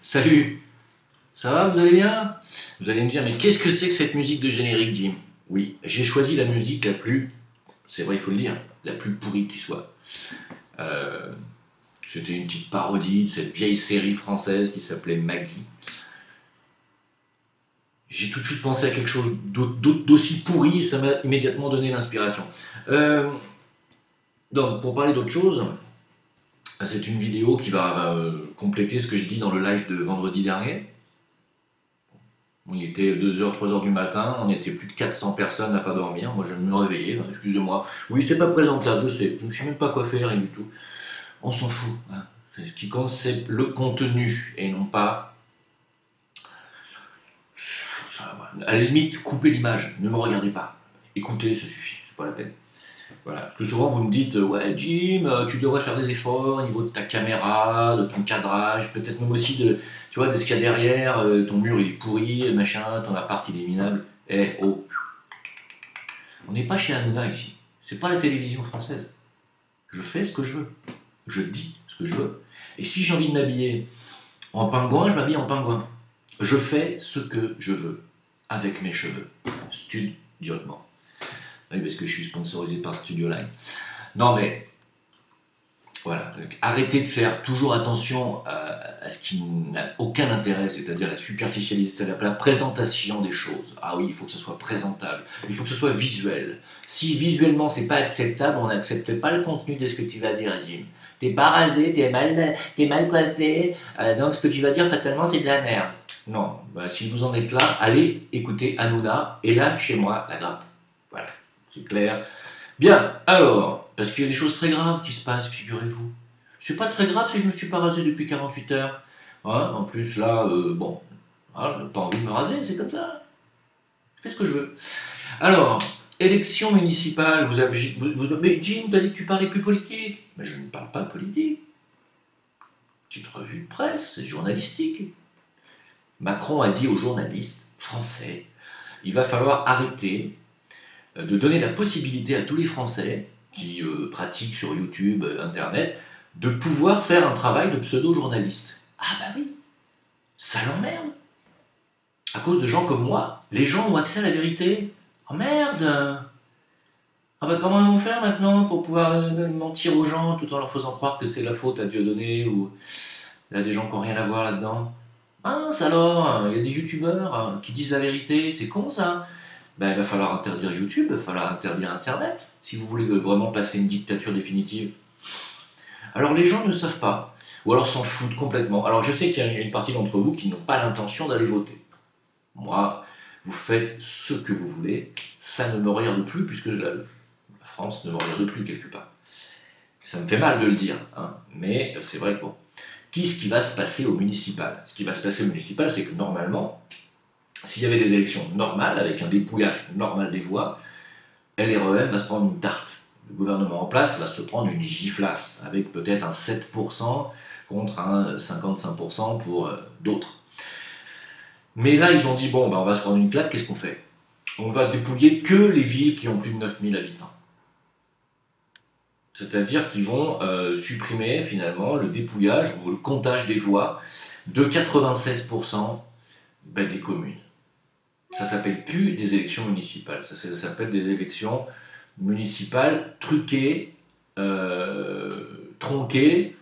Salut, ça va, vous allez bien? Vous allez me dire, mais qu'est-ce que c'est que cette musique de générique, Jim? Oui, j'ai choisi la musique la plus, c'est vrai, il faut le dire, la plus pourrie qui soit. Euh, C'était une petite parodie de cette vieille série française qui s'appelait Maggie. J'ai tout de suite pensé à quelque chose d'aussi pourri et ça m'a immédiatement donné l'inspiration. Euh, donc, pour parler d'autre chose, c'est une vidéo qui va compléter ce que j'ai dit dans le live de vendredi dernier. Il était 2h, 3h du matin, on était plus de 400 personnes à pas dormir. Moi, je me réveiller, excusez-moi. Oui, c'est pas présentable, je sais, je ne sais même pas quoi faire, rien du tout. On s'en fout. Hein. Ce qui compte, c'est le contenu et non pas. À la limite, coupez l'image, ne me regardez pas. Écoutez, ça suffit, c'est pas la peine. Voilà. Parce que souvent vous me dites, ouais Jim, tu devrais faire des efforts au niveau de ta caméra, de ton cadrage, peut-être même aussi de, tu vois, de ce qu'il y a derrière, ton mur il est pourri, machin, ton appart il est minable. Eh oh, on n'est pas chez Hanouna ici, c'est pas la télévision française. Je fais ce que je veux, je dis ce que je veux. Et si j'ai envie de m'habiller en pingouin, je m'habille en pingouin. Je fais ce que je veux, avec mes cheveux, studieusement. Oui, parce que je suis sponsorisé par Studio Line. Non mais, voilà, donc, arrêtez de faire toujours attention à ce qui n'a aucun intérêt, c'est-à-dire la superficialité, la présentation des choses. Ah oui, il faut que ce soit présentable, il faut que ce soit visuel. Si visuellement c'est pas acceptable, on n'accepte pas le contenu de ce que tu vas dire, Jim. T'es pas rasé, t'es mal coiffé, donc ce que tu vas dire fatalement c'est de la merde. Non, bah, si vous en êtes là, allez écouter Hanouna, et là, chez moi, la grappe. Voilà, c'est clair. Bien, alors, parce qu'il y a des choses très graves qui se passent, figurez-vous. C'est pas très grave si je me suis pas rasé depuis 48 heures. Hein, en plus, là, bon, voilà, pas envie de me raser, c'est comme ça. Je fais ce que je veux. Alors, élection municipale, mais Jim, t'as dit que tu parlais plus politique. Mais je ne parle pas de politique. Petite revue de presse, journalistique. Macron a dit aux journalistes français, il va falloir arrêter de donner la possibilité à tous les Français qui pratiquent sur YouTube, Internet, de pouvoir faire un travail de pseudo-journaliste. Ah bah oui, ça l'emmerde. À cause de gens comme moi, les gens ont accès à la vérité. Oh merde. Ah bah comment ils vont faire maintenant pour pouvoir mentir aux gens tout en leur faisant croire que c'est la faute à Dieudonné ou à des gens qui n'ont rien à voir là-dedans. Mince alors, il y a des youtubeurs qui disent la vérité, c'est con ça. Ben, il va falloir interdire YouTube, il va falloir interdire Internet, si vous voulez vraiment passer une dictature définitive. Alors les gens ne savent pas, ou alors s'en foutent complètement. Alors je sais qu'il y a une partie d'entre vous qui n'ont pas l'intention d'aller voter. Moi, vous faites ce que vous voulez, ça ne me regarde plus, puisque la France ne me regarde plus quelque part. Ça me fait mal de le dire, hein, mais c'est vrai que bon. Qu'est-ce qui va se passer au municipal? Ce qui va se passer au municipal, c'est que normalement, s'il y avait des élections normales, avec un dépouillage normal des voix, LREM va se prendre une tarte. Le gouvernement en place va se prendre une giflasse, avec peut-être un 7% contre un 55% pour d'autres. Mais là, ils ont dit, bon, bah, on va se prendre une claque, qu'est-ce qu'on fait? On va dépouiller que les villes qui ont plus de 9000 habitants. C'est-à-dire qu'ils vont supprimer finalement le dépouillage ou le comptage des voix de 96% des communes. Ça s'appelle plus des élections municipales, ça s'appelle des élections municipales truquées, tronquées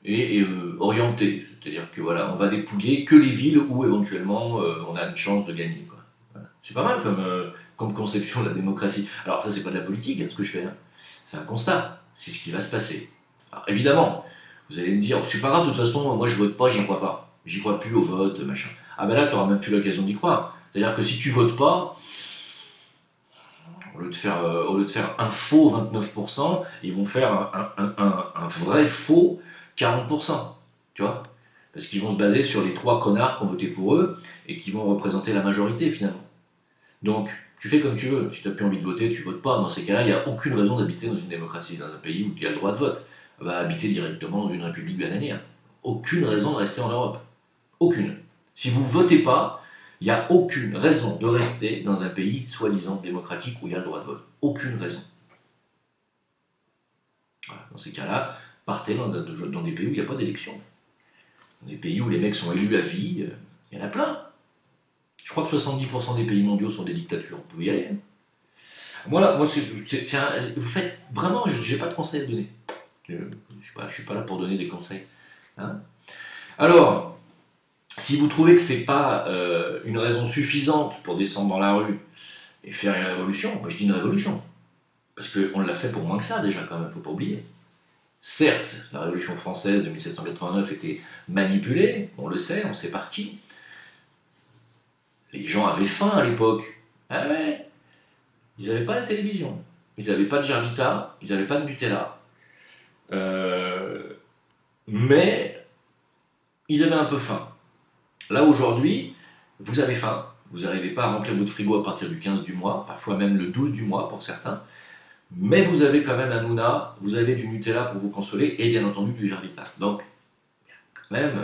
et orientées. C'est-à-dire que voilà, on va dépouiller que les villes où éventuellement on a une chance de gagner. Quoi. Voilà. C'est pas mal comme conception de la démocratie. Alors ça c'est pas de la politique ce que je fais, hein. C'est un constat, c'est ce qui va se passer. Alors évidemment, vous allez me dire, c'est pas grave de toute façon, moi je vote pas, j'y crois pas. J'y crois plus au vote, machin. Ah ben là, t'auras même plus l'occasion d'y croire. C'est-à-dire que si tu votes pas, au lieu de faire un faux 29%, ils vont faire un vrai faux 40%. Tu vois? Parce qu'ils vont se baser sur les 3 connards qui ont voté pour eux et qui vont représenter la majorité finalement. Donc, tu fais comme tu veux. Si tu n'as plus envie de voter, tu votes pas. Dans ces cas-là, il n'y a aucune raison d'habiter dans une démocratie, dans un pays où il y a le droit de vote. Va habiter directement dans une république bananière. Aucune raison de rester en Europe. Aucune. Si vous ne votez pas, il n'y a aucune raison de rester dans un pays soi-disant démocratique où il y a le droit de vote. Aucune raison. Voilà. Dans ces cas-là, partez dans des pays où il n'y a pas d'élection. Des pays où les mecs sont élus à vie, il y en a plein. Je crois que 70% des pays mondiaux sont des dictatures, vous pouvez y aller. Hein. Voilà, moi, vous faites vraiment, je n'ai pas de conseils à donner. Je ne suis pas là pour donner des conseils. Hein. Alors, si vous trouvez que ce n'est pas une raison suffisante pour descendre dans la rue et faire une révolution, moi je dis une révolution. Parce qu'on l'a fait pour moins que ça déjà quand même, il ne faut pas oublier. Certes, la Révolution française de 1789 était manipulée, on le sait, on sait par qui. Les gens avaient faim à l'époque. Ah ouais. Ils n'avaient pas de télévision, ils n'avaient pas de Jarvita, ils n'avaient pas de Nutella. Mais ils avaient un peu faim. Là aujourd'hui, vous avez faim, vous n'arrivez pas à remplir votre frigo à partir du 15 du mois, parfois même le 12 du mois pour certains, mais vous avez quand même un Nouna, vous avez du Nutella pour vous consoler, et bien entendu du Jarvita. Donc, quand même,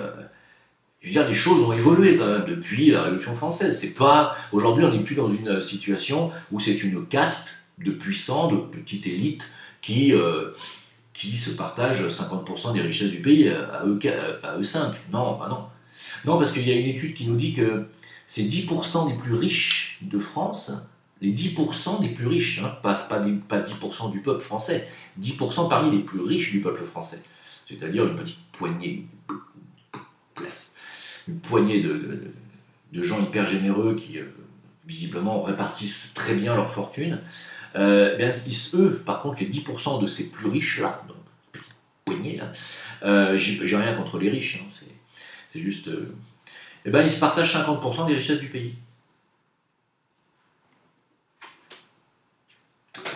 je veux dire, les choses ont évolué quand même depuis la Révolution française. C'est pas, aujourd'hui, on n'est plus dans une situation où c'est une caste de puissants, de petites élites qui se partagent 50% des richesses du pays à eux 5. Non, bah non. Non, parce qu'il y a une étude qui nous dit que c'est 10% des plus riches de France, les 10% des plus riches, hein, pas 10% du peuple français, 10% parmi les plus riches du peuple français. C'est-à-dire une petite poignée de gens hyper généreux qui, visiblement, répartissent très bien leur fortune. Bien, eux, par contre, les 10% de ces plus riches-là, donc petite poignée, là, j'ai rien contre les riches, hein, c'est juste... eh ben, ils se partagent 50% des richesses du pays.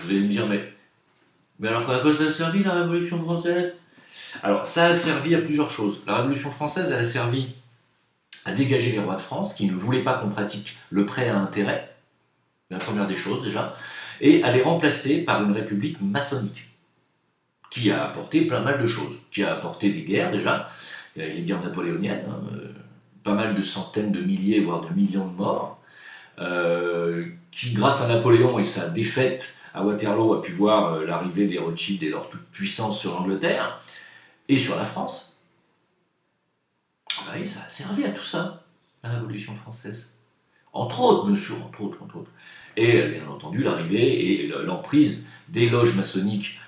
Vous allez me dire, mais alors à quoi ça a servi la Révolution française? Alors, ça a servi à plusieurs choses. La Révolution française, elle a servi à dégager les rois de France, qui ne voulaient pas qu'on pratique le prêt à intérêt, la première des choses déjà, et à les remplacer par une république maçonnique, qui a apporté plein mal de choses, qui a apporté des guerres déjà, les guerres napoléoniennes, hein, pas mal de centaines de milliers, voire de millions de morts, qui, grâce à Napoléon et sa défaite à Waterloo, a pu voir l'arrivée des Rothschild et leur toute-puissance sur l'Angleterre, et sur la France. Oui, ça a servi à tout ça, la Révolution française. Entre autres, monsieur, entre autres. Et bien entendu, l'arrivée et l'emprise des loges maçonniques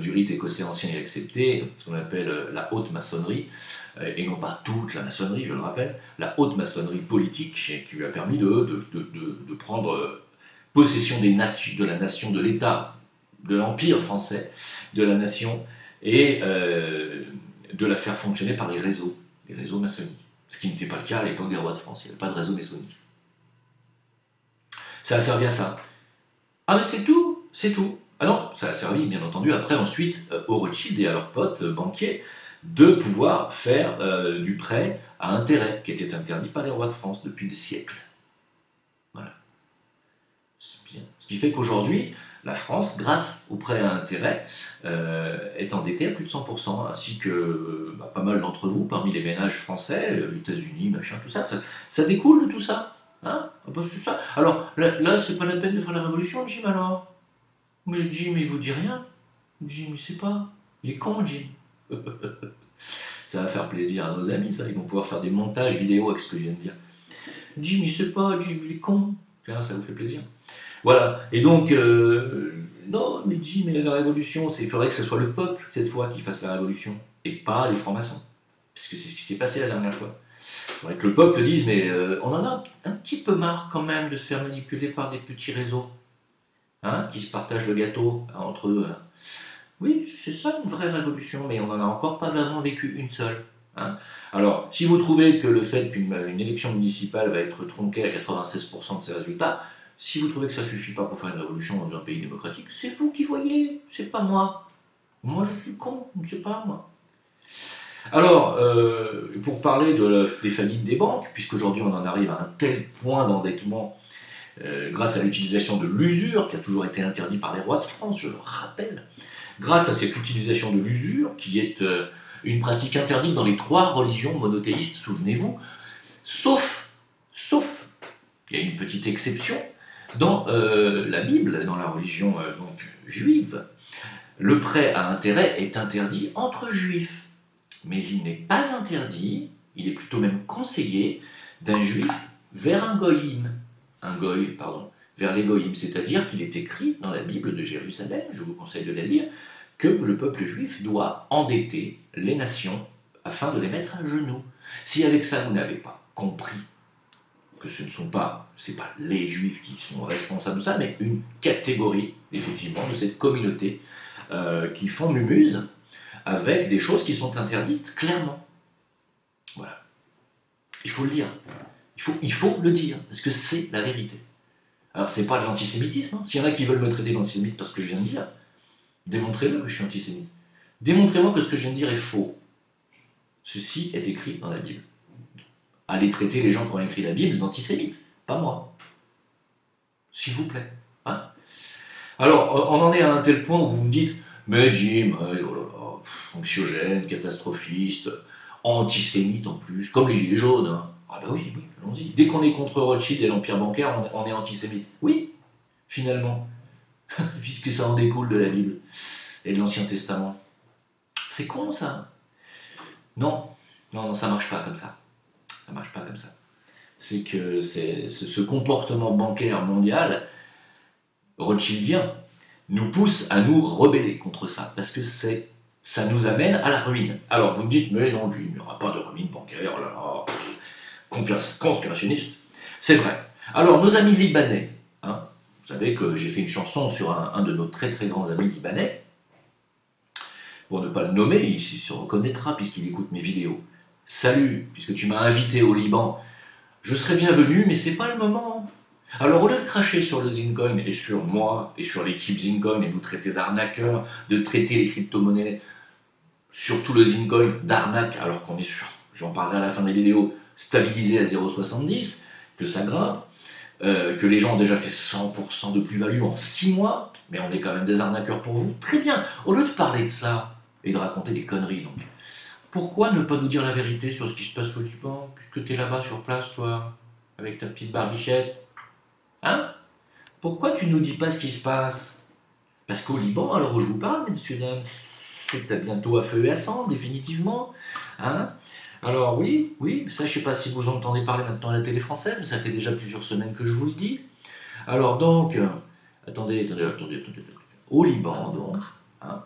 du rite écossais ancien et accepté, ce qu'on appelle la haute maçonnerie, et non pas toute la maçonnerie, je le rappelle, la haute maçonnerie politique qui lui a permis de prendre possession de la nation, de l'État, de l'Empire français, de la nation, et de la faire fonctionner par les réseaux maçonniques. Ce qui n'était pas le cas à l'époque des rois de France, il n'y avait pas de réseau maçonnique. Ça a servi à ça. Ah mais c'est tout. Ah non, ça a servi bien entendu après ensuite aux Rothschild et à leurs potes banquiers de pouvoir faire du prêt à intérêt, qui était interdit par les rois de France depuis des siècles. Voilà. C'est bien. Ce qui fait qu'aujourd'hui, la France, grâce au prêt à intérêt, est endettée à plus de 100%, ainsi que pas mal d'entre vous, parmi les ménages français, États-Unis, machin, tout ça, ça découle de tout ça. Hein? C'est ça. Alors, là c'est pas la peine de faire la révolution, Jim, alors. Mais Jim, il vous dit rien. Jim, il sait pas. Il est con, Jim. Ça va faire plaisir à nos amis, ça. Ils vont pouvoir faire des montages vidéo avec ce que je viens de dire. Jim, il sait pas, Jim, il est con. Ça vous fait plaisir. Voilà. Et donc, non, mais Jim, mais la révolution, il faudrait que ce soit le peuple, cette fois, qui fasse la révolution, et pas les francs-maçons. Parce que c'est ce qui s'est passé la dernière fois. Il faudrait que le peuple dise, mais on en a un petit peu marre quand même de se faire manipuler par des petits réseaux, hein, qui se partagent le gâteau entre eux. Hein. Oui, c'est ça une vraie révolution, mais on n'en a encore pas vraiment vécu une seule. Hein. Alors, si vous trouvez que le fait qu'une élection municipale va être tronquée à 96% de ses résultats, si vous trouvez que ça ne suffit pas pour faire une révolution dans un pays démocratique, c'est vous qui voyez, c'est pas moi. Moi, je suis con, je ne sais pas, moi. Alors, pour parler des faillites des banques, puisqu'aujourd'hui on en arrive à un tel point d'endettement grâce à l'utilisation de l'usure, qui a toujours été interdit par les rois de France, je le rappelle, grâce à cette utilisation de l'usure, qui est une pratique interdite dans les 3 religions monothéistes, souvenez-vous, sauf, il y a une petite exception, dans la Bible, dans la religion juive, le prêt à intérêt est interdit entre juifs. Mais il n'est pas interdit il est plutôt même conseillé d'un juif vers un goïm, vers les goïms, c'est-à-dire qu'il est écrit dans la Bible de Jérusalem, je vous conseille de la lire, que le peuple juif doit endetter les nations afin de les mettre à genoux. Si avec ça vous n'avez pas compris que c'est pas les juifs qui sont responsables de ça, mais une catégorie, effectivement, de cette communauté qui font mumuse avec des choses qui sont interdites clairement. Voilà. Il faut le dire. Il faut le dire, parce que c'est la vérité. Alors, c'est pas de l'antisémitisme. Hein. S'il y en a qui veulent me traiter d'antisémite parce que je viens de dire, démontrez-le que je suis antisémite. Démontrez-moi que ce que je viens de dire est faux. Ceci est écrit dans la Bible. Allez traiter les gens qui ont écrit la Bible d'antisémites, pas moi. S'il vous plaît. Hein. Alors, on en est à un tel point où vous me dites, mais Jim, oh là là, anxiogène, catastrophiste, antisémite en plus, comme les gilets jaunes. Hein. Ah bah oui, allons-y. Dès qu'on est contre Rothschild et l'empire bancaire, on est antisémite. Oui, finalement, puisque ça en découle de la Bible et de l'Ancien Testament. C'est con ça. Non, ça marche pas comme ça. Ça marche pas comme ça. C'est que ce comportement bancaire mondial rothschildien nous pousse à nous rebeller contre ça, parce que ça nous amène à la ruine. Alors vous me dites, mais non, il n'y aura pas de ruine bancaire, oh là là, conspirationniste. C'est vrai. Alors nos amis libanais, hein, vous savez que j'ai fait une chanson sur un de nos très très grands amis libanais, pour ne pas le nommer, il se reconnaîtra puisqu'il écoute mes vidéos. Salut, puisque tu m'as invité au Liban, je serais bienvenu, mais c'est pas le moment. Alors au lieu de cracher sur le Zincoin et sur moi et sur l'équipe Zincoin et nous traiter d'arnaqueurs, de traiter les crypto-monnaies, surtout le Zincoin d'arnaque, alors qu'on est sur, j'en parlerai à la fin des vidéos, stabilisé à 0,70, que ça grimpe, que les gens ont déjà fait 100% de plus-value en 6 mois, mais on est quand même des arnaqueurs pour vous. Très bien, au lieu de parler de ça et de raconter des conneries, donc, pourquoi ne pas nous dire la vérité sur ce qui se passe au Liban, puisque tu es là-bas sur place, toi, avec ta petite barbichette? Hein? Pourquoi tu nous dis pas ce qui se passe? Parce qu'au Liban, alors où je vous parle, messieurs, dames, c'est bientôt à feu et à sang, définitivement. Hein? Alors oui, ça je sais pas si vous entendez parler maintenant à la télé française, mais ça fait déjà plusieurs semaines que je vous le dis. Alors donc, attendez. Au Liban, donc, hein,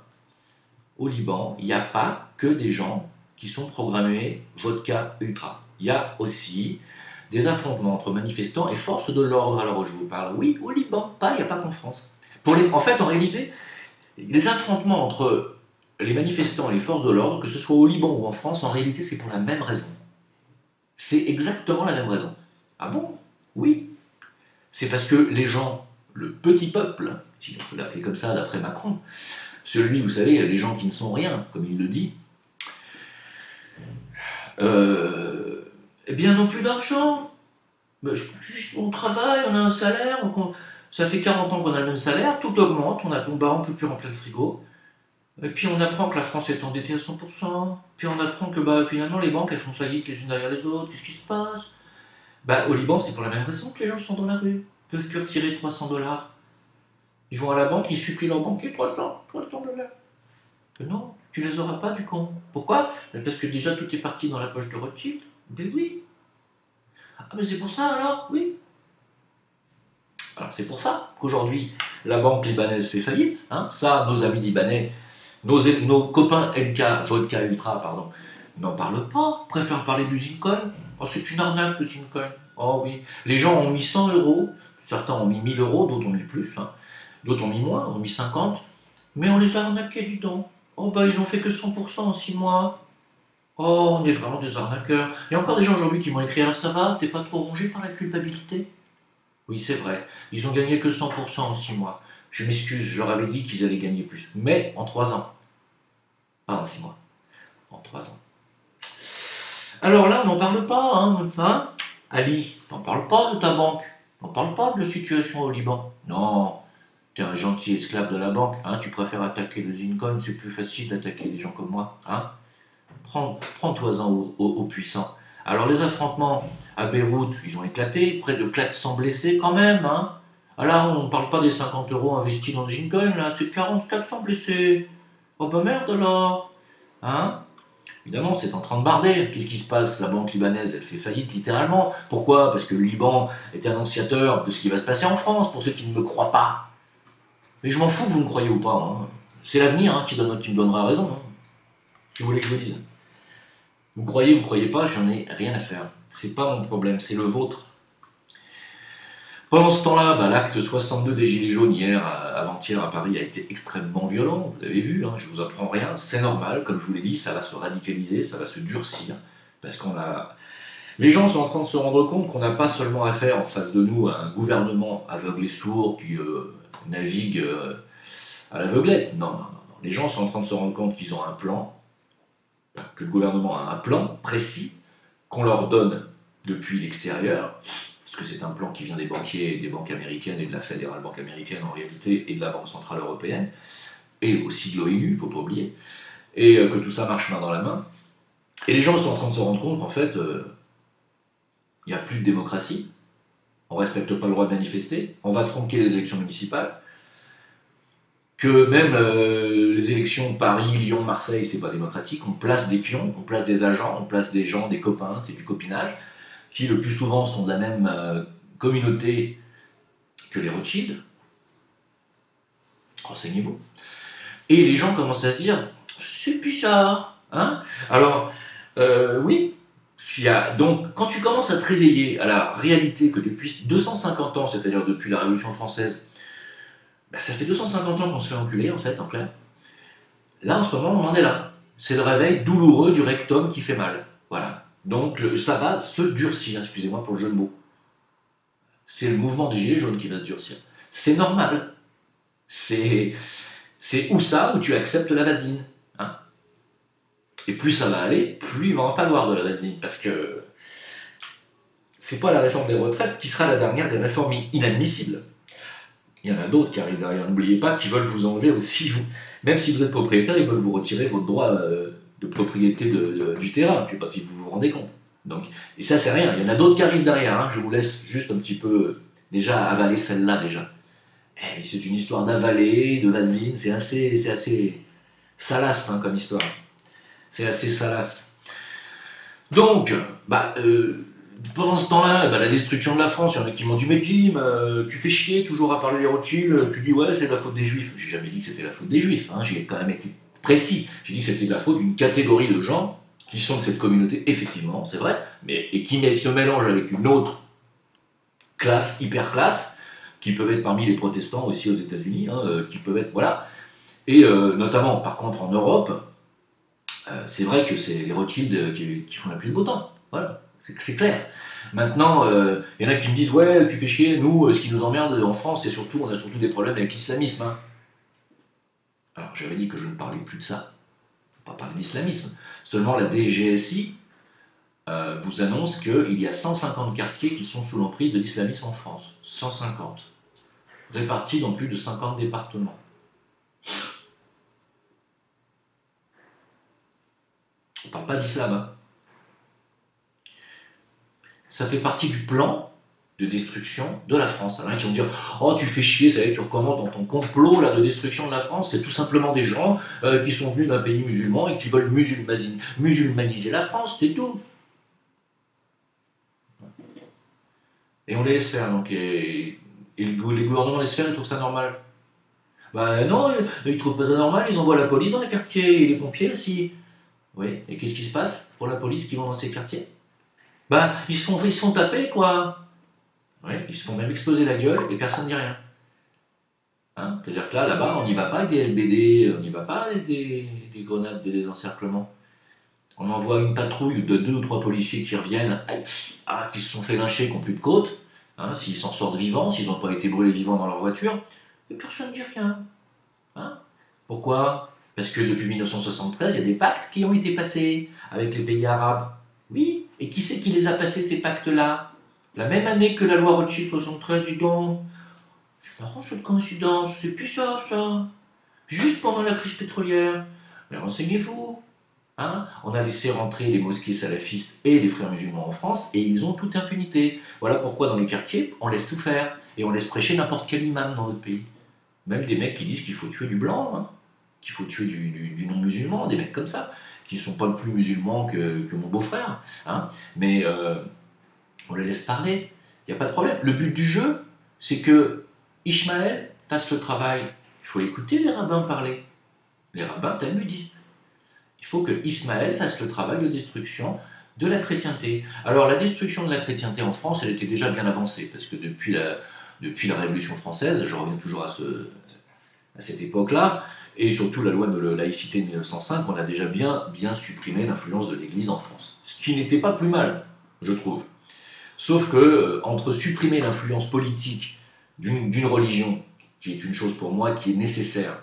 au Liban, il n'y a pas que des gens qui sont programmés vodka ultra. Il y a aussi des affrontements entre manifestants et forces de l'ordre. Alors je vous parle, oui, au Liban, il n'y a pas qu'en France. En fait, en réalité, les affrontements entre les manifestants et les forces de l'ordre, que ce soit au Liban ou en France, en réalité, c'est pour la même raison. C'est exactement la même raison. Ah bon? Oui. C'est parce que les gens, le petit peuple, si on peut l'appeler comme ça d'après Macron, celui, vous savez, les gens qui ne sont rien, comme il le dit, eh bien, n'ont plus d'argent. On travaille, on a un salaire, ça fait 40 ans qu'on a le même salaire, tout augmente, on ne peut plus remplir le frigo. Et puis on apprend que la France est endettée à 100%, puis on apprend que finalement les banques elles font faillite les unes derrière les autres, qu'est-ce qui se passe? Au Liban, c'est pour la même raison que les gens sont dans la rue, ils peuvent plus retirer 300 $. Ils vont à la banque, ils supplient leur banquier 300 $. Non, tu les auras pas du con. Pourquoi? Parce que déjà tout est parti dans la poche de Rothschild. Mais oui. Ah mais c'est pour ça alors? Oui. Alors c'est pour ça qu'aujourd'hui la banque libanaise fait faillite. Hein. Ça, nos amis libanais, nos copains MK, Vodka Ultra, pardon, n'en parlent pas. Préfèrent parler du Zincoin. Oh, c'est une arnaque le Zincoin. Oh oui. Les gens ont mis 100 €, certains ont mis 1000 €, d'autres ont mis plus, hein. D'autres ont mis moins, ont mis 50. Mais on les a arnaqués du temps. Oh ils ont fait que 100% en 6 mois. Oh, on est vraiment des arnaqueurs. Il y a encore des gens aujourd'hui qui m'ont écrit, alors ça va, t'es pas trop rongé par la culpabilité? Oui, c'est vrai. Ils ont gagné que 100% en 6 mois. Je m'excuse, je leur avais dit qu'ils allaient gagner plus. Mais en 3 ans. Pas en 6 mois. En 3 ans. Alors là, on n'en parle pas, hein. Ali, t'en parles pas de ta banque. T'en parles pas de la situation au Liban. Non, t'es un gentil esclave de la banque. Hein. Tu préfères attaquer le Zincoin, c'est plus facile d'attaquer des gens comme moi. Hein. Prends-toi-en aux puissants. Alors les affrontements à Beyrouth, ils ont éclaté, près de 400 blessés quand même. Hein. Là, on ne parle pas des 50 € investis dans Zincoin, là, c'est 400 blessés. Oh bah merde alors. Hein. Évidemment, c'est en train de barder. Qu'est-ce qui se passe? La banque libanaise, elle fait faillite littéralement. Pourquoi? Parce que le Liban est annonciateur de ce qui va se passer en France, pour ceux qui ne me croient pas. Mais je m'en fous que vous me croyez ou pas. Hein. C'est l'avenir qui me donnera raison. Hein. Si vous voulez que je vous dise. Vous croyez ou vous croyez pas, j'en ai rien à faire. C'est pas mon problème, c'est le vôtre. Pendant ce temps-là, l'acte 62 des Gilets jaunes hier, avant-hier à Paris, a été extrêmement violent. Vous l'avez vu, hein, je vous apprends rien. C'est normal, comme je vous l'ai dit, ça va se radicaliser, ça va se durcir. Parce les gens sont en train de se rendre compte qu'on n'a pas seulement affaire en face de nous à un gouvernement aveugle et sourd qui navigue à l'aveuglette. Non, non, non, non. Les gens sont en train de se rendre compte qu'ils ont un plan, que le gouvernement a un plan précis qu'on leur donne depuis l'extérieur, parce que c'est un plan qui vient des banquiers, des banques américaines et de la Fédérale Banque américaine en réalité, et de la Banque Centrale Européenne, et aussi de l'ONU, il ne faut pas oublier, et que tout ça marche main dans la main. Et les gens sont en train de se rendre compte qu'en fait, il n'y a plus de démocratie, on ne respecte pas le droit de manifester, on va tronquer les élections municipales, que même les élections de Paris, Lyon, Marseille, c'est pas démocratique, on place des pions, on place des agents, on place des gens, des copains, c'est du copinage, qui le plus souvent sont de la même communauté que les Rothschild. Renseignez-vous. Et les gens commencent à se dire, c'est bizarre, hein? Alors, oui, donc quand tu commences à te réveiller à la réalité que depuis 250 ans, c'est-à-dire depuis la Révolution française, ça fait 250 ans qu'on se fait enculer, en fait, en clair. Là, en ce moment, on en est là. C'est le réveil douloureux du rectum qui fait mal. Voilà. Donc, ça va se durcir, excusez-moi pour le jeu de mots. C'est le mouvement des Gilets jaunes qui va se durcir. C'est normal. C'est où ça, où tu acceptes la vaseline. Hein, et plus ça va aller, plus il va en falloir de la vaseline. Parce que c'est pas la réforme des retraites qui sera la dernière des réformes inadmissibles. Il y en a d'autres qui arrivent derrière, n'oubliez pas, qui veulent vous enlever aussi, même si vous êtes propriétaire, ils veulent vous retirer votre droit de propriété du terrain, je ne sais pas si vous vous rendez compte. Donc, et ça c'est rien, il y en a d'autres qui arrivent derrière, hein. Je vous laisse juste un petit peu déjà avaler celle-là déjà. C'est une histoire d'avaler, de vaseline, c'est assez salace hein, comme histoire. C'est assez salace. Donc, pendant ce temps-là, la destruction de la France, il y en a qui m'ont dit « Mais Jim, tu fais chier toujours à parler des Rothschild, tu dis ouais, c'est de la faute des Juifs. » J'ai jamais dit que c'était la faute des Juifs, hein, j'ai quand même été précis. J'ai dit que c'était de la faute d'une catégorie de gens qui sont de cette communauté, effectivement, c'est vrai, et qui se mélangent avec une autre classe, hyper classe, qui peuvent être parmi les protestants aussi aux États-Unis, hein, qui peuvent être, voilà. Et notamment, par contre, en Europe, c'est vrai que c'est les Rothschild qui font la pluie de beau temps. Voilà. C'est clair. Maintenant, il y en a qui me disent « Ouais, tu fais chier, nous, ce qui nous emmerde en France, c'est surtout, on a surtout des problèmes avec l'islamisme. Hein. » Alors, j'avais dit que je ne parlais plus de ça. Il ne faut pas parler d'islamisme. Seulement, la DGSI vous annonce qu'il y a 150 quartiers qui sont sous l'emprise de l'islamisme en France. 150. Répartis dans plus de 50 départements. On ne parle pas d'islam, hein. Ça fait partie du plan de destruction de la France. Alors, il y en a qui vont dire « Oh, tu fais chier, ça y est, tu recommences dans ton complot là, de destruction de la France. C'est tout simplement des gens qui sont venus d'un pays musulman et qui veulent musulmaniser la France, c'est tout. » Et on les laisse faire. Donc, et les gouvernements laissent faire, ils trouvent ça normal. Non, ils trouvent pas ça normal, ils envoient la police dans les quartiers et les pompiers aussi. Oui, et qu'est-ce qui se passe pour la police qui vont dans ces quartiers? Ils se font taper, quoi. Ouais, ils se font même exploser la gueule et personne ne dit rien. Hein, c'est-à-dire que là-bas, on n'y va pas avec des LBD, on n'y va pas avec des grenades, des désencerclements. On envoie une patrouille de 2 ou 3 policiers qui reviennent, qui se sont fait lyncher, qui n'ont plus de côte, hein, s'ils s'en sortent vivants, s'ils n'ont pas été brûlés vivants dans leur voiture, et personne ne dit rien. Hein. Pourquoi? Parce que depuis 1973, il y a des pactes qui ont été passés avec les pays arabes. Oui, et qui c'est qui les a passés, ces pactes-là? La même année que la loi Rothschild 73, dis donc. C'est marrant cette coïncidence, c'est plus ça. Juste pendant la crise pétrolière. Mais renseignez-vous. Hein, on a laissé rentrer les mosquées salafistes et les frères musulmans en France, et ils ont toute impunité. Voilà pourquoi dans les quartiers, on laisse tout faire. Et on laisse prêcher n'importe quel imam dans notre pays. Même des mecs qui disent qu'il faut tuer du blanc, hein, qu'il faut tuer du non-musulman, des mecs comme ça. qui ne sont pas plus musulmans que mon beau-frère, hein, mais on les laisse parler, il n'y a pas de problème. Le but du jeu, c'est que Ishmaël fasse le travail. Il faut écouter les rabbins parler, les rabbins talmudistes. Il faut que Ismaël fasse le travail de destruction de la chrétienté. Alors la destruction de la chrétienté en France, elle était déjà bien avancée, parce que depuis la Révolution française, je reviens toujours à cette époque-là, et surtout la loi de laïcité de 1905, on a déjà bien supprimé l'influence de l'Église en France. Ce qui n'était pas plus mal, je trouve. Sauf que, entre supprimer l'influence politique d'une religion, qui est une chose pour moi qui est nécessaire,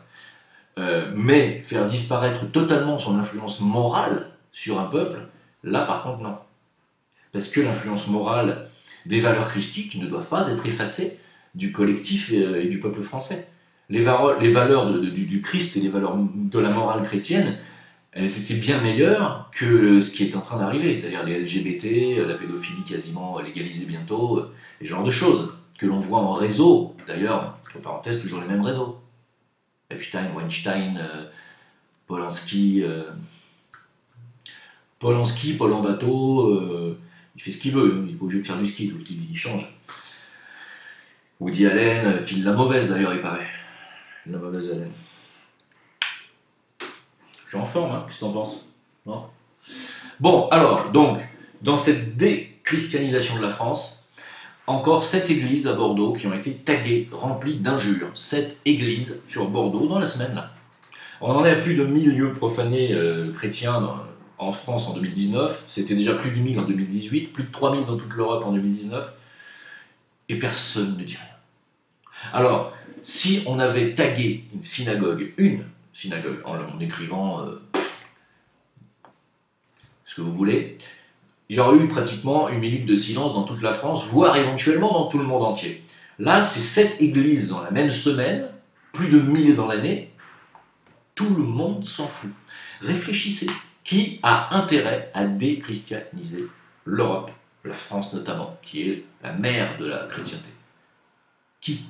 mais faire disparaître totalement son influence morale sur un peuple, là par contre non. Parce que l'influence morale des valeurs christiques ne doivent pas être effacées du collectif et du peuple français. Les valeurs du Christ et les valeurs de la morale chrétienne, elles étaient bien meilleures que ce qui est en train d'arriver, c'est-à-dire les LGBT, la pédophilie quasiment légalisée bientôt, ce genre de choses que l'on voit en réseau, d'ailleurs, entre parenthèses, toujours les mêmes réseaux. Epstein, Weinstein, Polanski, Paul en bateau, il fait ce qu'il veut, il est pas obligé de faire du ski, donc il change. Woody Allen, qui l'a mauvaise d'ailleurs, il paraît. La mauvaise haleine. Je suis en forme, hein, qu'est-ce que t'en penses? Non? Bon, alors, donc, dans cette déchristianisation de la France, encore 7 églises à Bordeaux qui ont été taguées, remplies d'injures. 7 églises sur Bordeaux dans la semaine là. On en est à plus de 1000 lieux profanés chrétiens en France en 2019. C'était déjà plus de 1000 en 2018, plus de 3000 dans toute l'Europe en 2019. Et personne ne dit rien. Alors, si on avait tagué une synagogue, en écrivant ce que vous voulez, il y aurait eu pratiquement une minute de silence dans toute la France, voire éventuellement dans tout le monde entier. Là, c'est 7 églises dans la même semaine, plus de 1000 dans l'année, tout le monde s'en fout. Réfléchissez, qui a intérêt à déchristianiser l'Europe, la France notamment, qui est la mère de la chrétienté? Qui?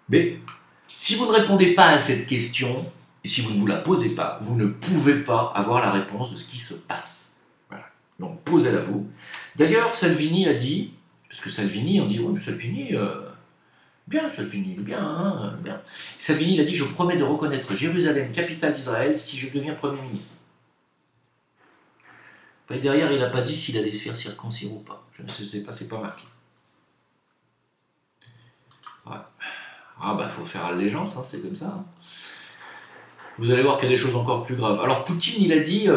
Mais si vous ne répondez pas à cette question, et si vous ne vous la posez pas, vous ne pouvez pas avoir la réponse de ce qui se passe. Voilà. Donc posez-la vous. D'ailleurs, Salvini a dit, parce que Salvini, on dit, oui, Salvini, bien, hein, bien. Salvini, il a dit, je promets de reconnaître Jérusalem, capitale d'Israël, si je deviens Premier ministre. Et derrière, il n'a pas dit s'il allait se faire circoncire ou pas. Je ne sais pas, c'est pas marqué. Ouais. Ah bah, faut faire allégeance, hein, c'est comme ça. Hein. Vous allez voir qu'il y a des choses encore plus graves. Alors Poutine, il a dit,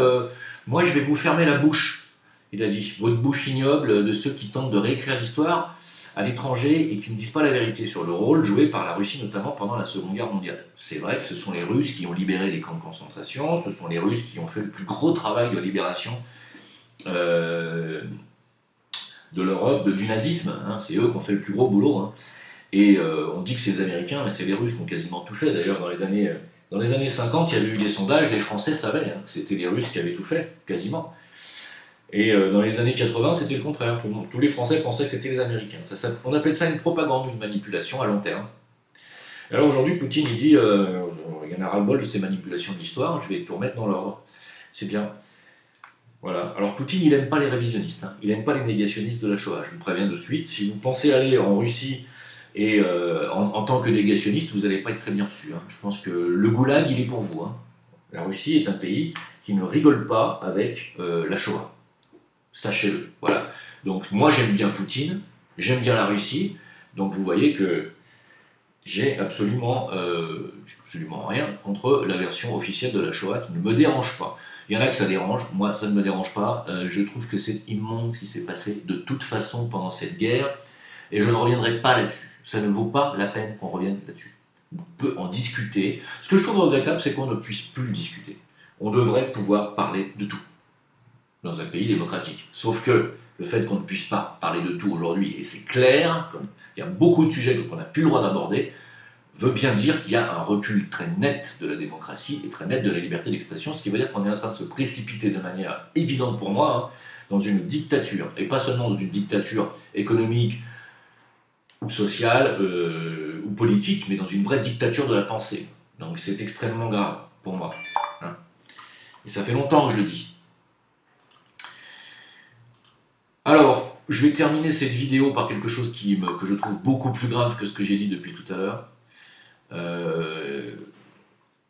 moi je vais vous fermer la bouche. Il a dit, votre bouche ignoble de ceux qui tentent de réécrire l'histoire à l'étranger et qui ne disent pas la vérité sur le rôle joué par la Russie, notamment pendant la Seconde Guerre mondiale. C'est vrai que ce sont les Russes qui ont libéré les camps de concentration, ce sont les Russes qui ont fait le plus gros travail de libération de l'Europe, du nazisme. Hein. C'est eux qui ont fait le plus gros boulot. Hein. Et on dit que c'est les Américains, mais c'est les Russes qui ont quasiment tout fait. D'ailleurs, dans les années 50, il y avait eu des sondages, les Français savaient hein, que c'était les Russes qui avaient tout fait, quasiment. Et dans les années 80, c'était le contraire. Tous les Français pensaient que c'était les Américains. On appelle ça une propagande, une manipulation à long terme. Alors aujourd'hui, Poutine, il dit, il y en a ras-le-bol de ces manipulations de l'histoire, je vais tout remettre dans l'ordre. C'est bien. Voilà. Alors Poutine, il n'aime pas les révisionnistes, hein. Il n'aime pas les négationnistes de la Shoah. Je vous préviens de suite, si vous pensez aller en Russie et en tant que négationniste, vous n'allez pas être très bien reçu. Hein. Je pense que le goulag, il est pour vous. Hein. La Russie est un pays qui ne rigole pas avec la Shoah. Sachez-le. Voilà. Donc moi, j'aime bien Poutine, j'aime bien la Russie, donc vous voyez que j'ai absolument rien contre la version officielle de la Shoah qui ne me dérange pas. Il y en a que ça dérange, moi ça ne me dérange pas. Je trouve que c'est immonde ce qui s'est passé de toute façon pendant cette guerre, et je ne reviendrai pas là-dessus. Ça ne vaut pas la peine qu'on revienne là-dessus. On peut en discuter. Ce que je trouve regrettable, c'est qu'on ne puisse plus discuter. On devrait pouvoir parler de tout dans un pays démocratique. Sauf que le fait qu'on ne puisse pas parler de tout aujourd'hui, et c'est clair, comme il y a beaucoup de sujets qu'on n'a plus le droit d'aborder, veut bien dire qu'il y a un recul très net de la démocratie et très net de la liberté d'expression, ce qui veut dire qu'on est en train de se précipiter de manière évidente pour moi, hein, dans une dictature, et pas seulement dans une dictature économique ou sociale ou politique, mais dans une vraie dictature de la pensée. Donc c'est extrêmement grave pour moi. Hein. Et ça fait longtemps que je le dis. Alors, je vais terminer cette vidéo par quelque chose que je trouve beaucoup plus grave que ce que j'ai dit depuis tout à l'heure.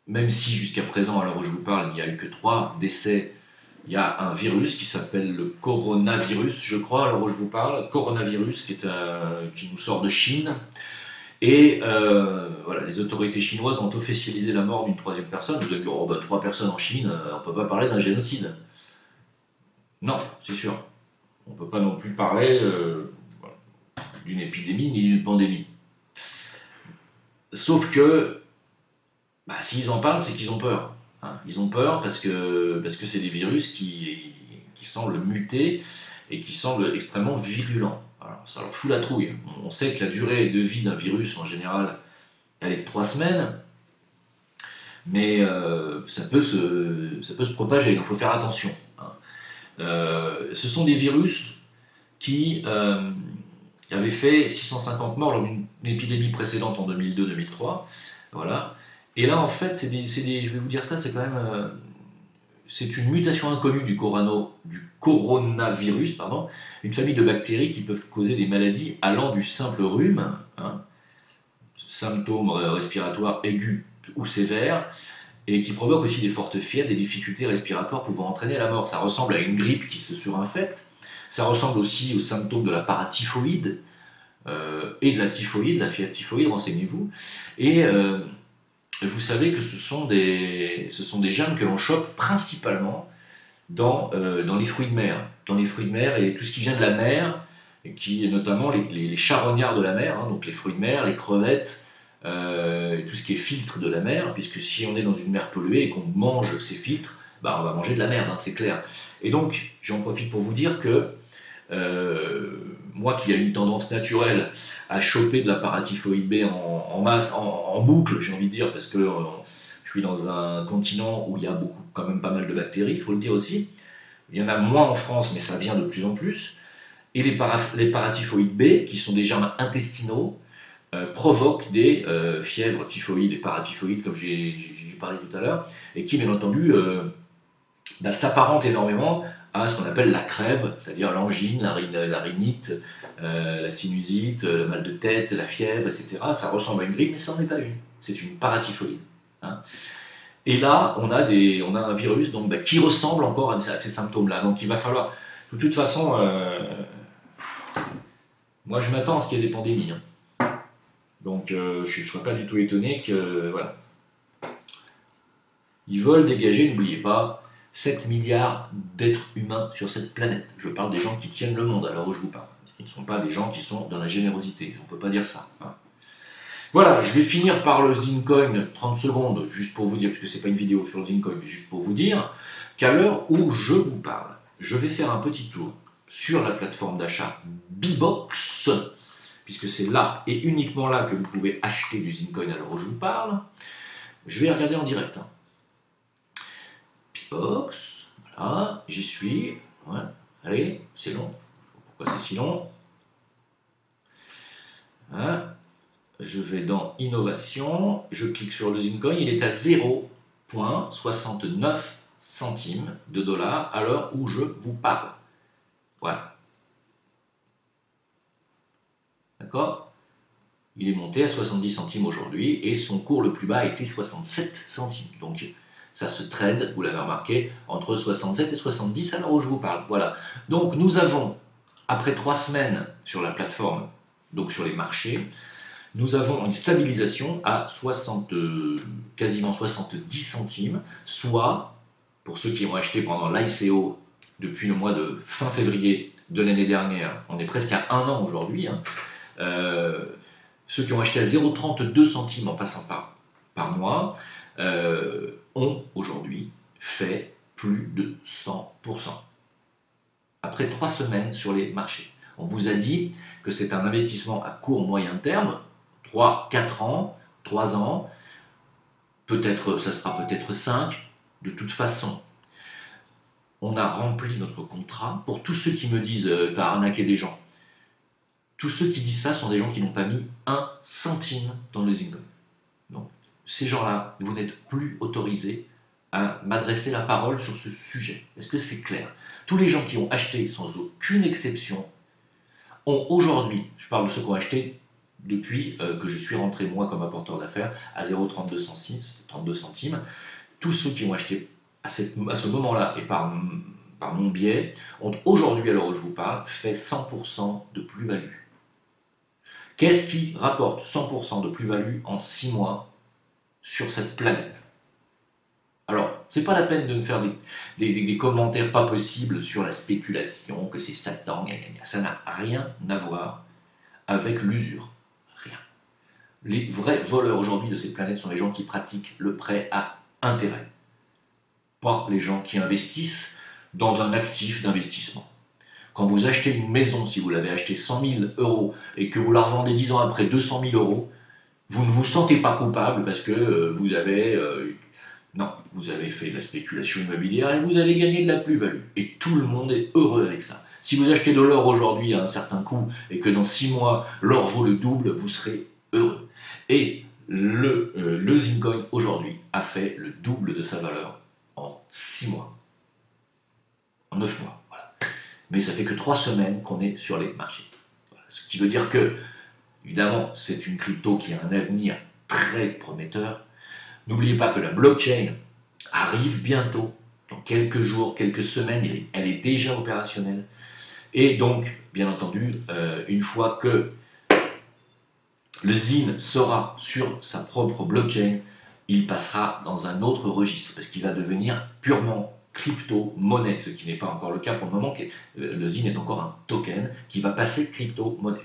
Même si jusqu'à présent, à l'heure où je vous parle, il n'y a eu que 3 décès, il y a un virus qui s'appelle le coronavirus, je crois, à l'heure où je vous parle, coronavirus qui nous sort de Chine. Et voilà, les autorités chinoises ont officialisé la mort d'une 3e personne. Vous allez dire, oh bah 3 personnes en Chine, on ne peut pas parler d'un génocide. Non, c'est sûr. On ne peut pas non plus parler voilà, d'une épidémie ni d'une pandémie. Sauf que, bah, s'ils en parlent, c'est qu'ils ont peur. Hein. Ils ont peur parce que c'est des virus qui semblent muter et qui semblent extrêmement virulents. Alors, ça leur fout la trouille. On sait que la durée de vie d'un virus, en général, elle est de 3 semaines, mais ça peut se propager, donc il faut faire attention. Hein. Ce sont des virus qui avaient fait 650 morts lors d'une épidémie précédente en 2002-2003. Voilà. Et là, en fait, je vais vous dire ça, c'est quand même... c'est une mutation inconnue du coronavirus, une famille de bactéries qui peuvent causer des maladies allant du simple rhume, hein, symptômes respiratoires aigus ou sévères, et qui provoquent aussi des fortes fièvres, des difficultés respiratoires pouvant entraîner la mort. Ça ressemble à une grippe qui se surinfecte, ça ressemble aussi aux symptômes de la paratyphoïde et de la typhoïde, la fièvre typhoïde, renseignez-vous. Et vous savez que ce sont des germes que l'on chope principalement dans les fruits de mer. Dans les fruits de mer et tout ce qui vient de la mer, et qui est notamment les charognards de la mer, hein, donc les fruits de mer, les crevettes, et tout ce qui est filtre de la mer, puisque si on est dans une mer polluée et qu'on mange ces filtres, bah on va manger de la merde, hein, c'est clair. Et donc, j'en profite pour vous dire que moi qui ai une tendance naturelle à choper de la paratyphoïde B en masse, en boucle, j'ai envie de dire, parce que je suis dans un continent où il y a quand même pas mal de bactéries, il faut le dire aussi. Il y en a moins en France, mais ça vient de plus en plus. Et les paratyphoïdes B, qui sont des germes intestinaux, provoquent des fièvres typhoïdes et paratyphoïdes, comme j'ai parlé tout à l'heure, et qui, bien entendu, s'apparentent énormément à ce qu'on appelle la crève, c'est-à-dire l'angine, la rhinite, la sinusite, le mal de tête, la fièvre, etc. Ça ressemble à une grippe, mais ça n'en est pas une. C'est une paratyphoïde. Hein. Et là, on a un virus donc, qui ressemble encore à ces symptômes-là. Donc il va falloir... De toute façon, moi je m'attends à ce qu'il y ait des pandémies. Hein. Donc je ne serais pas du tout étonné que... Voilà. Ils veulent dégager, n'oubliez pas, 7 milliards d'êtres humains sur cette planète. Je parle des gens qui tiennent le monde à l'heure où je vous parle. Ils ne sont pas des gens qui sont dans la générosité. On ne peut pas dire ça. Hein. Voilà, je vais finir par le Zincoin, 30 secondes, juste pour vous dire, puisque ce n'est pas une vidéo sur le Zincoin, mais juste pour vous dire qu'à l'heure où je vous parle, je vais faire un petit tour sur la plateforme d'achat Bbox, puisque c'est là et uniquement là que vous pouvez acheter du Zincoin à l'heure où je vous parle. Je vais regarder en direct. Hein. Bbox, voilà, j'y suis. Ouais. Allez, c'est long. Pourquoi c'est si long? Hein. Je vais dans Innovation, je clique sur le Zincoin, il est à 0,69 centimes de dollars à l'heure où je vous parle. Voilà. D'accord? Il est monté à 70 centimes aujourd'hui et son cours le plus bas était 67 centimes. Donc ça se trade, vous l'avez remarqué, entre 67 et 70 à l'heure où je vous parle. Voilà. Donc nous avons, après 3 semaines sur la plateforme, donc sur les marchés, nous avons une stabilisation à quasiment 70 centimes, soit, pour ceux qui ont acheté pendant l'ICO depuis le mois de fin février de l'année dernière, on est presque à 1 an aujourd'hui, hein, ceux qui ont acheté à 0,32 centimes en passant par mois, ont aujourd'hui fait plus de 100%. Après 3 semaines sur les marchés. On vous a dit que c'est un investissement à court moyen terme, 3, 4 ans, 3 ans, peut-être, ça sera peut-être 5, de toute façon. On a rempli notre contrat. Pour tous ceux qui me disent t'as arnaqué des gens, tous ceux qui disent ça sont des gens qui n'ont pas mis 1 centime dans le Zincoin. Donc, ces gens-là, vous n'êtes plus autorisés à m'adresser la parole sur ce sujet. Est-ce que c'est clair? Tous les gens qui ont acheté, sans aucune exception, ont aujourd'hui, je parle de ceux qui ont acheté depuis que je suis rentré moi comme apporteur d'affaires à 0,32 centimes, 32 centimes, tous ceux qui ont acheté à ce moment-là et par mon biais ont aujourd'hui, à l'heure où je vous parle, fait 100% de plus-value. Qu'est-ce qui rapporte 100% de plus-value en 6 mois sur cette planète? Alors, c'est pas la peine de me faire des commentaires pas possibles sur la spéculation, que c'est Satan, gna gna gna. Ça n'a rien à voir avec l'usure. Rien. Les vrais voleurs aujourd'hui de cette planète sont les gens qui pratiquent le prêt à intérêt. Pas les gens qui investissent dans un actif d'investissement. Quand vous achetez une maison, si vous l'avez achetée 100 000 euros et que vous la revendez 10 ans après 200 000 euros, vous ne vous sentez pas coupable parce que vous avez fait de la spéculation immobilière et vous avez gagné de la plus-value. Et tout le monde est heureux avec ça. Si vous achetez de l'or aujourd'hui à un certain coût et que dans 6 mois, l'or vaut le double, vous serez heureux. Et le Zincoin aujourd'hui a fait le double de sa valeur en 6 mois. En 9 mois. Voilà. Mais ça fait que 3 semaines qu'on est sur les marchés. Voilà. Ce qui veut dire que, évidemment, c'est une crypto qui a un avenir très prometteur. N'oubliez pas que la blockchain arrive bientôt, dans quelques jours, quelques semaines, elle est déjà opérationnelle. Et donc, bien entendu, une fois que le ZIN sera sur sa propre blockchain, il passera dans un autre registre, parce qu'il va devenir purement crypto-monnaie, ce qui n'est pas encore le cas pour le moment. Le ZIN est encore un token qui va passer crypto-monnaie.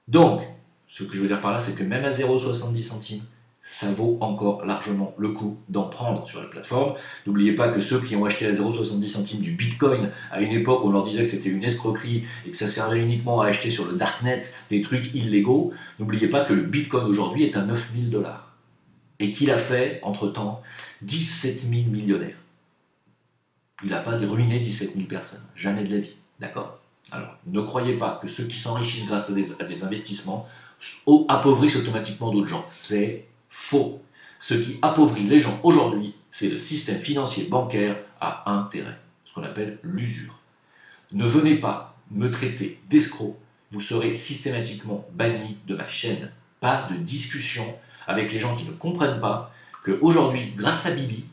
Donc, ce que je veux dire par là, c'est que même à 0,70 centimes, ça vaut encore largement le coup d'en prendre sur la plateforme. N'oubliez pas que ceux qui ont acheté à 0,70 centimes du Bitcoin, à une époque où on leur disait que c'était une escroquerie et que ça servait uniquement à acheter sur le darknet des trucs illégaux, n'oubliez pas que le Bitcoin aujourd'hui est à 9 000 $ et qu'il a fait, entre-temps, 17 000 millionnaires. Il n'a pas ruiné 17 000 personnes, jamais de la vie, d'accord? Alors, ne croyez pas que ceux qui s'enrichissent grâce à des investissements appauvrissent automatiquement d'autres gens. C'est faux. Ce qui appauvrit les gens aujourd'hui, c'est le système financier bancaire à intérêt, ce qu'on appelle l'usure. Ne venez pas me traiter d'escroc, vous serez systématiquement banni de ma chaîne. Pas de discussion avec les gens qui ne comprennent pas qu'aujourd'hui, grâce à Bibi,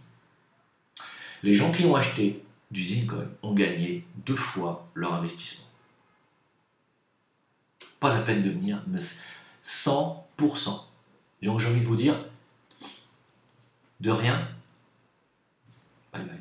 les gens qui ont acheté du Zincoin ont gagné 2 fois leur investissement. Pas la peine de venir, mais 100%. Donc j'ai envie de vous dire, de rien, bye bye.